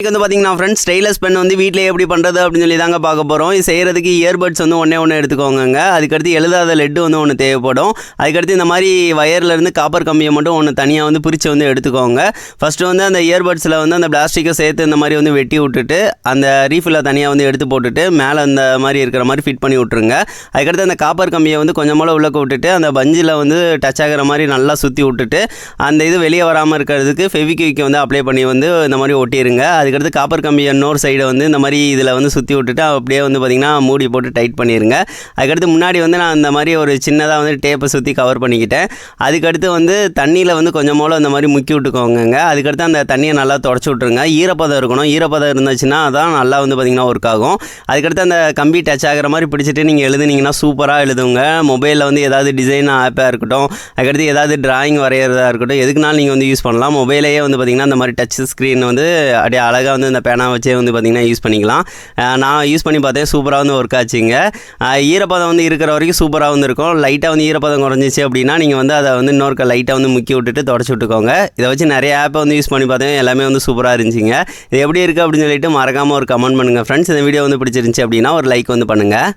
இன்னைக்கு வந்து பார்த்தீங்கன்னா ஃப்ரெண்ட்ஸ் ஸ்டைலஸ் பென் வந்து வீட்டில் எப்படி பண்ணுறது அப்படின்னு சொல்லி தாங்க பார்க்க போகிறோம். இது செய்கிறதுக்கு இயர்பட்ஸ் வந்து ஒன்று எடுத்துக்கோங்க. அதுக்கடுத்து எழுதாத லெட்டு வந்து ஒன்று தேவைப்படும். அதுக்கடுத்து இந்த மாதிரி வயர்லேருந்து காப்பர் கம்பியை மட்டும் ஒன்று தனியாக வந்து பிரித்து வந்து எடுத்துக்கோங்க. ஃபஸ்ட்டு வந்து அந்த இயர்பட்ஸில் வந்து அந்த பிளாஸ்டிக்கை சேர்த்து இந்த மாதிரி வந்து வெட்டி விட்டுட்டு அந்த ரீஃபில்லை தனியாக வந்து எடுத்து போட்டுட்டு மேலே அந்த மாதிரி இருக்கிற மாதிரி ஃபிட் பண்ணி விட்ருங்க. அதுக்கடுத்து அந்த காப்பர் கம்பியை வந்து கொஞ்சம் போல் உள்ளக்க விட்டுட்டு அந்த பஞ்சில் வந்து டச் ஆகிற மாதிரி நல்லா சுற்றி விட்டுட்டு அந்த இது வெளியே வராமல் இருக்கிறதுக்கு ஃபெவிக்விக்கை வந்து அப்ளை பண்ணி வந்து இந்த மாதிரி ஒட்டிடுங்க. அதுக்கடுத்து காப்பர் கம்பி இன்னொரு சைடை வந்து இந்த மாதிரி இதில் வந்து சுற்றி விட்டுட்டு அப்படியே வந்து பார்த்திங்கன்னா மூடி போட்டு டைட் பண்ணிடுங்க. அதுக்கடுத்து முன்னாடி வந்து நான் இந்த மாதிரி ஒரு சின்னதாக வந்து டேப்பை சுற்றி கவர் பண்ணிக்கிட்டேன். அதுக்கடுத்து வந்து தண்ணியில் வந்து கொஞ்சம் போல் அந்த மாதிரி முக்கி விட்டுக்கோங்க. அதுக்கடுத்து அந்த தண்ணியை நல்லா தொடச்சி விட்ருங்க. ஈரப்பதம் இருக்கணும். ஈரப்பதம் இருந்துச்சுன்னா அதான் நல்லா வந்து பார்த்திங்கன்னா ஒர்க் ஆகும். அதுக்கடுத்து அந்த கம்பி டச் ஆகிற மாதிரி பிடிச்சிட்டு நீங்கள் எழுதுனீங்கன்னா சூப்பராக எழுதுங்க. மொபைலில் வந்து ஏதாவது டிசைன் ஆப்பாக இருக்கட்டும், அதுக்கடுத்து ஏதாவது டிராயிங் வரைகிறதா இருக்கட்டும், எதுக்குனாலும் நீங்கள் வந்து யூஸ் பண்ணலாம். மொபைலையே வந்து பார்த்திங்கன்னா இந்த மாதிரி டச் ஸ்க்ரீன் வந்து அப்படியே அழகாக வந்து இந்த பேனா வச்சே வந்து பார்த்திங்கன்னா யூஸ் பண்ணிக்கலாம். நான் யூஸ் பண்ணி பார்த்தேன், சூப்பராக வந்து ஒர்க் ஆச்சுங்க. ஈரப்பதம் வந்து இருக்கிற வரைக்கும் சூப்பராக வந்து இருக்கும். லைட்டாக வந்து ஈரப்பதம் குறைஞ்சிச்சு அப்படின்னா நீங்கள் வந்து அதை வந்து இன்னொரு லைட்டாக வந்து முக்கி விட்டுட்டு தொடச்சி விட்டுக்கோங்க. இதை வச்சு நிறைய ஆப்பை வந்து யூஸ் பண்ணி பார்த்தேன், எல்லாமே வந்து சூப்பராக இருந்துச்சுங்க. இது எப்படி இருக்குது அப்படின்னு சொல்லிட்டு மறக்காமல் ஒரு கமெண்ட் பண்ணுங்கள் ஃப்ரெண்ட்ஸ். இந்த வீடியோ வந்து பிடிச்சிருந்துச்சி அப்படின்னா ஒரு லைக் வந்து பண்ணுங்கள்.